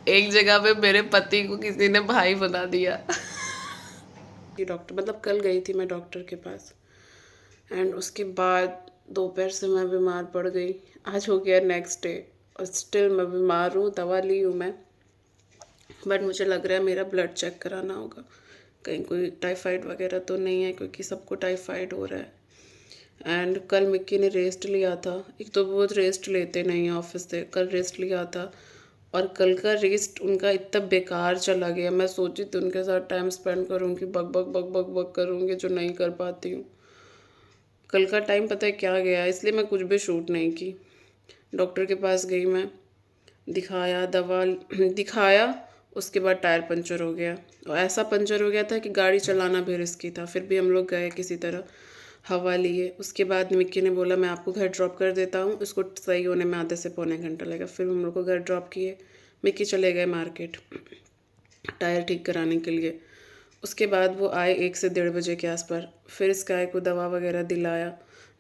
एक जगह पे मेरे पति को किसी ने भाई बना दिया। डॉक्टर मतलब कल गई थी मैं डॉक्टर के पास एंड उसके बाद दोपहर से मैं बीमार पड़ गई। आज हो गया नेक्स्ट डे और स्टिल मैं बीमार हूँ, दवा ली हूँ मैं, बट मुझे लग रहा है मेरा ब्लड चेक कराना होगा, कहीं कोई टाइफाइड वगैरह तो नहीं है, क्योंकि सबको टाइफाइड हो रहा है। एंड कल मिक्की ने रेस्ट लिया था, एक तो बहुत रेस्ट लेते नहीं हैं ऑफिस से, कल रेस्ट लिया था और कल का रेस्ट उनका इतना बेकार चला गया। मैं सोची थी उनके साथ टाइम स्पेंड करूँगी, बक बक बक बक बक करूँगी, जो नहीं कर पाती हूँ। कल का टाइम पता है क्या गया, इसलिए मैं कुछ भी शूट नहीं की। डॉक्टर के पास गई मैं, दिखाया, दवा दिखाया, उसके बाद टायर पंचर हो गया और ऐसा पंचर हो गया था कि गाड़ी चलाना भी रिस्की था, फिर भी हम लोग गए किसी तरह, हवा लिए। उसके बाद मिक्की ने बोला मैं आपको घर ड्रॉप कर देता हूँ, इसको सही होने में आधे से पौने घंटा लगेगा। फिर हम लोग को घर ड्रॉप किए, मिक्की चले गए मार्केट टायर ठीक कराने के लिए। उसके बाद वो आए 1 से 1:30 बजे के आसपास, फिर स्काई को दवा वगैरह दिलाया,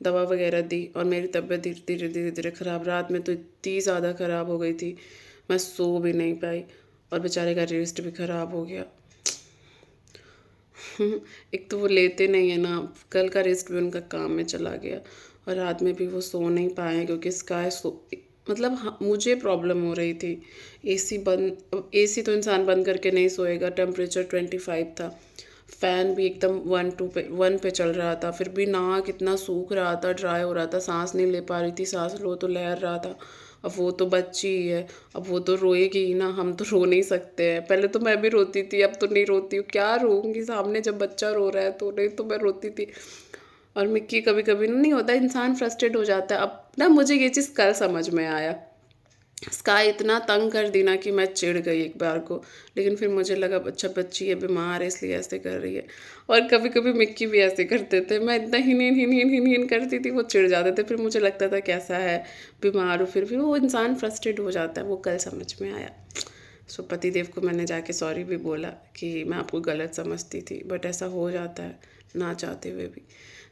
दवा वगैरह दी और मेरी तबीयत धीरे धीरे धीरे धीरे ख़राब, रात में तो इतनी ज़्यादा ख़राब हो गई थी, मैं सो भी नहीं पाई और बेचारे का रेस्ट भी ख़राब हो गया। एक तो वो लेते नहीं है ना, कल का रेस्ट भी उनका काम में चला गया और रात में भी वो सो नहीं पाए, क्योंकि स्काई मतलब मुझे प्रॉब्लम हो रही थी। एसी बंद, एसी तो इंसान बंद करके नहीं सोएगा, टेम्परेचर 25 था, फ़ैन भी एकदम 1 पे चल रहा था, फिर भी नाक इतना सूख रहा था, ड्राई हो रहा था, सांस नहीं ले पा रही थी, सांस लो तो लहर रहा था। अब वो तो बच्ची ही है, अब वो तो रोएगी ही ना, हम तो रो नहीं सकते हैं। पहले तो मैं भी रोती थी, अब तो नहीं रोती हूँ, क्या रोऊंगी सामने जब बच्चा रो रहा है तो, नहीं तो मैं रोती थी। और मिक्की कभी कभी नहीं होता, इंसान फ्रस्ट्रेट हो जाता है। अब ना मुझे ये चीज़ कल समझ में आया, स्काई इतना तंग कर दी ना कि मैं चिढ़ गई एक बार को, लेकिन फिर मुझे लगा अच्छा बच्ची है, बीमार है, इसलिए ऐसे कर रही है। और कभी कभी मिक्की भी ऐसे करते थे, मैं इतना हिन हिन हिन हिन हिन हिन करती थी, वो चिढ़ जाते थे, फिर मुझे लगता था कैसा है, बीमार हो, फिर भी वो इंसान फ्रस्ट्रेट हो जाता है। वो कल समझ में आया। सो पति देव को मैंने जाके सॉरी भी बोला कि मैं आपको गलत समझती थी, बट ऐसा हो जाता है ना चाहते हुए भी।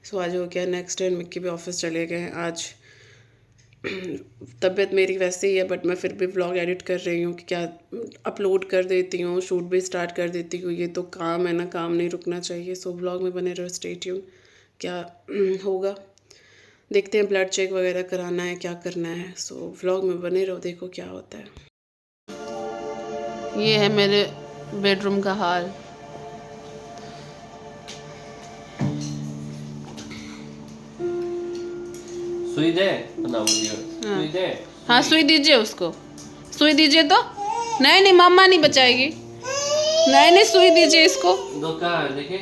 सो आज हो गया नेक्स्ट डे, मिक्की भी ऑफिस चले गए हैं आज। तबीयत मेरी वैसे ही है, बट मैं फिर भी व्लॉग एडिट कर रही हूँ कि क्या अपलोड कर देती हूँ, शूट भी स्टार्ट कर देती हूँ, ये तो काम है ना, काम नहीं रुकना चाहिए। सो व्लॉग में बने रहो, स्टे ट्यून। क्या होगा देखते हैं, ब्लड चेक वगैरह कराना है, क्या करना है। सो व्लॉग में बने रहो, देखो क्या होता है। ये है मेरे बेडरूम का हाल। सुई दे बनाओ वीडियो। हाँ सुई दे। हाँ, सुई दीजिए उसको, सुई दीजिए तो। नहीं नहीं, मम्मा नहीं बचाएगी, नहीं नहीं, सुई दीजिए इसको। दो कहाँ है देखिए,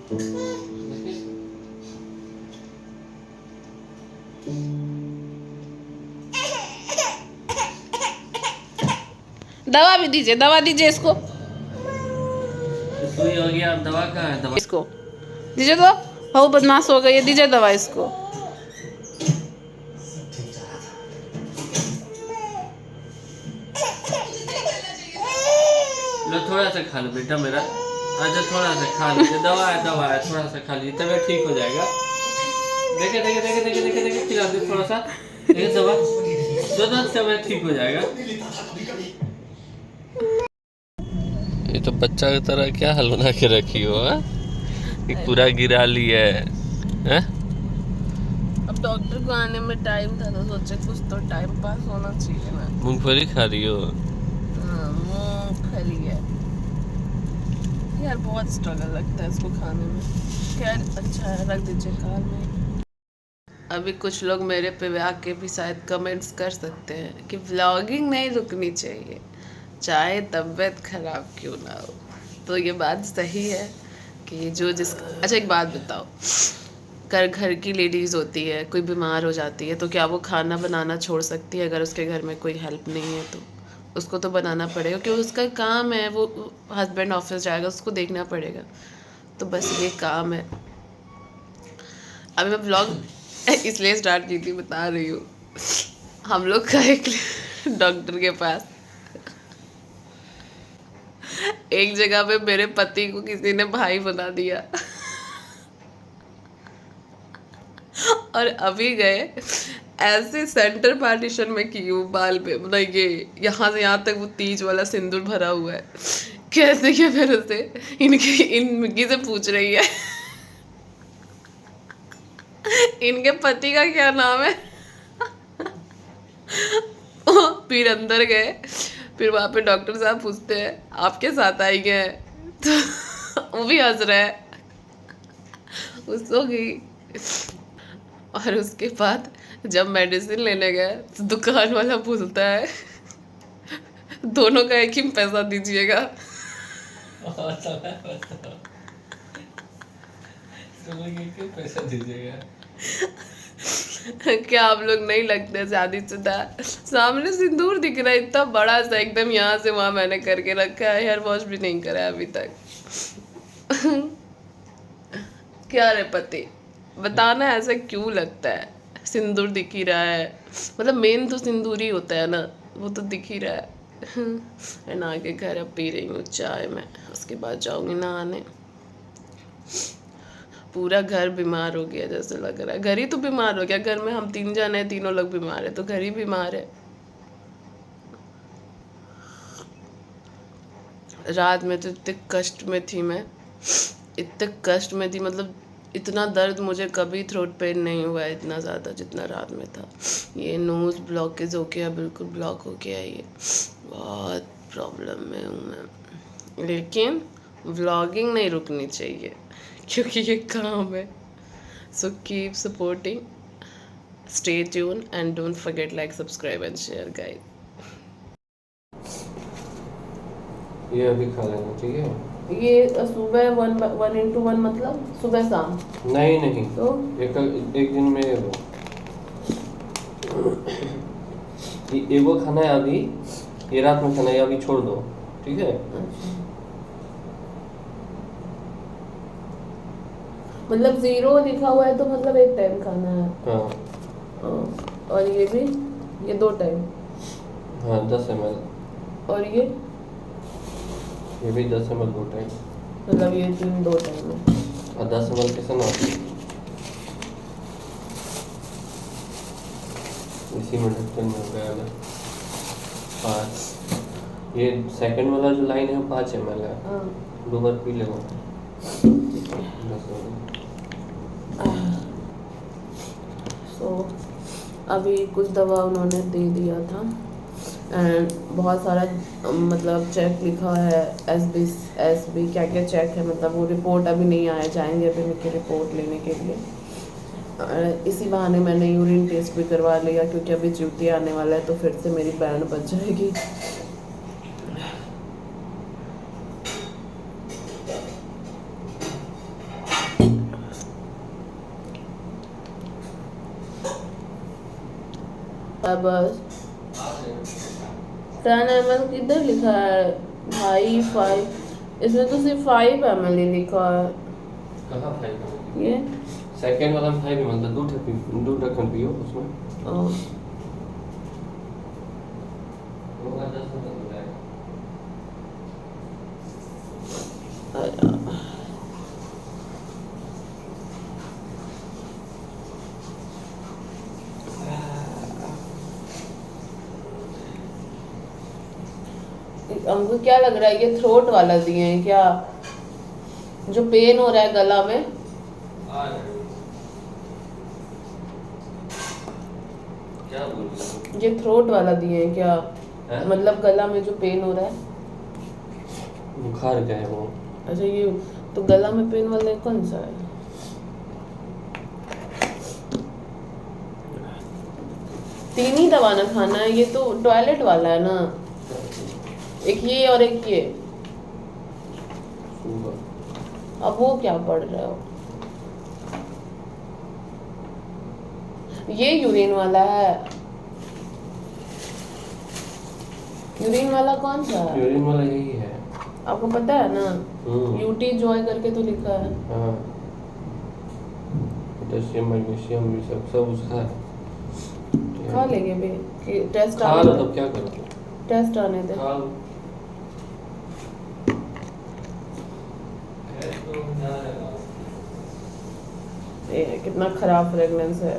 देखिए। दवा भी दीजिए, दवा दीजिए इसको, सुई हो गया, अब दवा कहाँ है? दवा इसको दीजिए तो, बहुत बदमाश हो गई है, दीजिए दवा इसको। लो थोड़ा सा खा लो बेटा मेरा, अच्छा थोड़ा सा खा लीजिए, दवा है, दवा है, थोड़ा सा खा लीजिए, तबीयत ठीक हो जाएगा। देखे देखे देखे देखे देखे देखे, खिला दे थोड़ा सा, देखे दवा, दो तबीयत ठीक हो जाएगा। ये तो बच्चा की तरह क्या हाल बना के रखी हो, एक पूरा गिरा ली है? अब डॉक्टर को आने में टाइम था तो सोचे कुछ तो टाइम पास होना चाहिए ना। मूंगफली खा रही हो? हाँ, मूंगफली है यार, बहुत स्ट्रगल लगता है इसको खाने में। खैर अच्छा है, रख दीजिए कार में। अभी कुछ लोग मेरे पे आके भी शायद कमेंट्स कर सकते हैं कि व्लॉगिंग नहीं रुकनी चाहिए, चाहे तबीयत खराब क्यों ना हो। तो ये बात सही है कि जो जिसका, अच्छा एक बात बताओ, घर की लेडीज़ होती है, कोई बीमार हो जाती है, तो क्या वो खाना बनाना छोड़ सकती है? अगर उसके घर में कोई हेल्प नहीं है तो उसको तो बनाना पड़ेगा, क्योंकि उसका काम है, वो हस्बैंड ऑफिस जाएगा, उसको देखना पड़ेगा। तो बस ये काम है। अभी मैं ब्लॉग इसलिए स्टार्ट की थी, बता रही हूँ। हम लोग का एक डॉक्टर के पास, एक जगह पे मेरे पति को किसी ने भाई बना दिया और अभी गए ऐसे सेंटर पार्टीशन में की हूँ बाल पे, मतलब ये यहाँ से यहाँ तक वो तीज वाला सिंदूर भरा हुआ है। कैसे क्या फिर उसे इनकी से पूछ रही है इनके पति का क्या नाम है। फिर अंदर गए, फिर वहाँ पे डॉक्टर साहब पूछते हैं आपके साथ आई है, तो वो भी हंस रहा है, सो गई। और उसके बाद जब मेडिसिन लेने गए तो दुकान वाला पूछता है दोनों का एक ही पैसा दीजिएगा। पैसा दीजिएगा। क्या आप लोग नहीं लगते शादीशुदा? सामने सिंदूर दिख रहा है इतना बड़ा सा, एकदम यहाँ से वहां मैंने करके रखा है, हेयर वॉश भी नहीं करा है अभी तक। क्या रे पति, बताना ऐसा क्यों लगता है? सिंदूर दिख ही रहा है, मतलब मेन तो सिंदूर ही होता है ना, वो तो दिख ही रहा है। एंड आगे घर अब पी रही हूँ चाय मैं, उसके बाद जाऊंगी नहाने। पूरा घर बीमार हो गया जैसे लग रहा है, घर ही तो बीमार हो गया। घर में हम 3 जन हैं, तीनों लोग बीमार है, तो घर ही बीमार है। रात में तो इतने कष्ट में थी मैं, इतने कष्ट में थी, मतलब इतना दर्द मुझे कभी थ्रोट पेन नहीं हुआ है इतना ज़्यादा जितना रात में था। ये नोज़ ब्लॉकेज हो गया, बिल्कुल ब्लॉक हो गया, ये बहुत प्रॉब्लम में हूँ मैं। लेकिन व्लॉगिंग नहीं रुकनी चाहिए क्योंकि ये काम है। So keep supporting, stay tune and don't forget like, subscribe and share guys. ये अभी खा लेना, ठीक है? ये सुबह 1:1 मतलब सुबह शाम? नहीं तो एक दिन में वो ये वो खाना है अभी, ये रात में खाना है, अभी छोड़ दो, ठीक है? अच्छा, मतलब 0 लिखा हुआ है तो मतलब एक टाइम खाना है। हाँ। और ये भी, ये 2 टाइम? हाँ 10 ml। और ये भी 10 ml 2 टाइम, मतलब ये 3 2 टाइम है। और 10 ml कैसे ना इसी में ढक्कन में हो गया ना 5। ये सेकंड वाला जो लाइन है 5 ml है, 2 बार पी लेगा 10 ml। सो अभी कुछ दवा उन्होंने दे दिया था एंड बहुत सारा मतलब चेक लिखा है, एसबी क्या क्या चेक है, मतलब वो रिपोर्ट अभी नहीं आया, जाएंगे अभी उनकी रिपोर्ट लेने के लिए। इसी बहाने मैंने यूरिन टेस्ट भी करवा लिया क्योंकि अभी ड्यूटी आने वाला है तो फिर से मेरी बैंड बच जाएगी। बस 10 ml किधर लिखा है भाई? 5, इसमें तो सिर्फ 5 ml ही लिखा है। कहाँ 5 ml? ये सेकंड वाला 5 ml था, 2 ढक्कन पियो उसमें। हमको क्या लग रहा है ये थ्रोट वाला दिए हैं क्या, जो पेन हो रहा है गला में? क्या बोल रही हो? ये थ्रोट वाला दिए हैं क्या? है? मतलब गला में जो पेन हो रहा है, बुखार का है वो। अच्छा ये तो गला में पेन वाला कौन सा है? तीन ही दवा ना खाना है, ये तो टॉयलेट वाला है ना, एक ये और एक ये। अब वो क्या पढ़ रहे हो? ये यूरिन वाला है। यूरिन वाला कौन सा है? यूरिन वाला यही है, आपको पता है ना? यूटी जॉय करके तो लिखा है। हाँ पोटेशियम मैग्नीशियम ये सब उसका है। खा लेंगे भी कि टेस्ट खा आने लो दे? तब क्या करोगे? टेस्ट आने दे। खा लो। ये कितना खराब फ्रेगनेंस है।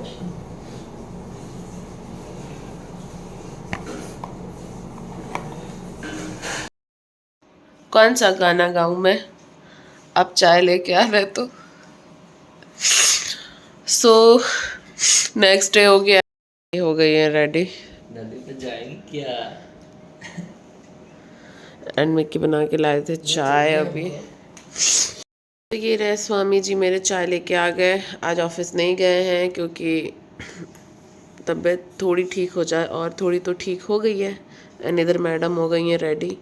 कौन सा गाना गाऊं मैं? आप चाय लेके आ रहे तो। सो नेक्स्ट डे हो गया, हो गई है रेडी। नदी पे जाएंगे क्या? एंड मिक्की बना के लाए थे चाय अभी। तो ये रहे स्वामी जी मेरे चाय लेके आ गए। आज ऑफिस नहीं गए हैं क्योंकि तबीयत थोड़ी ठीक हो जाए, और थोड़ी तो ठीक हो गई है। एंड इधर मैडम हो गई हैं रेडी।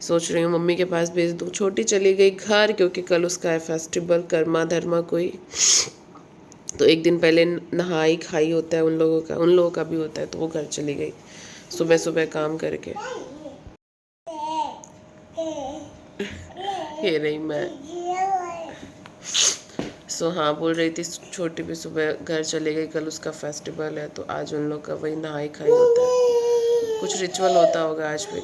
सोच रही हूँ मम्मी के पास भेज दूँ। छोटी चली गई घर क्योंकि कल उसका है फेस्टिवल, कर्मा धर्मा कोई, तो एक दिन पहले नहाई खाई होता है उन लोगों का भी होता है, तो वो घर चली गई सुबह सुबह काम करके। ये नहीं मैं। सो हाँ, बोल रही थी छोटी भी सुबह घर चली गई, कल उसका फेस्टिवल है, तो आज उन लोग का वही नहाई खाई होता है, कुछ रिचुअल होता होगा आज भी,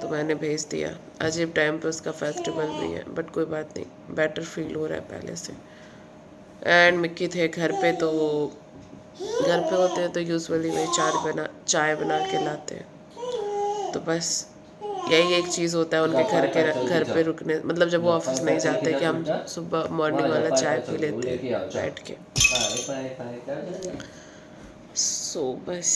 तो मैंने भेज दिया। अजीब टाइम पे उसका फेस्टिवल भी है, बट कोई बात नहीं, बेटर फील हो रहा है पहले से। एंड मिक्की थे घर पे, तो वो घर पे होते हैं तो यूजुअली वही चाय बना के लाते हैं। तो बस यही एक चीज़ होता है उनके घर पे रुकने, मतलब जब वो ऑफिस नहीं जाते, कि हम सुबह मॉर्निंग वाला चाय पी लेते हैं बैठ के। सो बस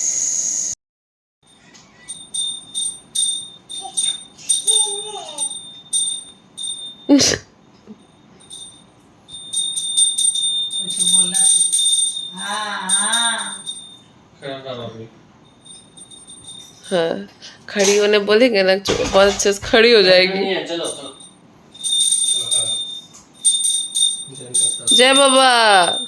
हाँ, खड़ी होने बोलेंगे ना, बहुत अच्छे से खड़ी हो जाएगी। चलो जय बाबा।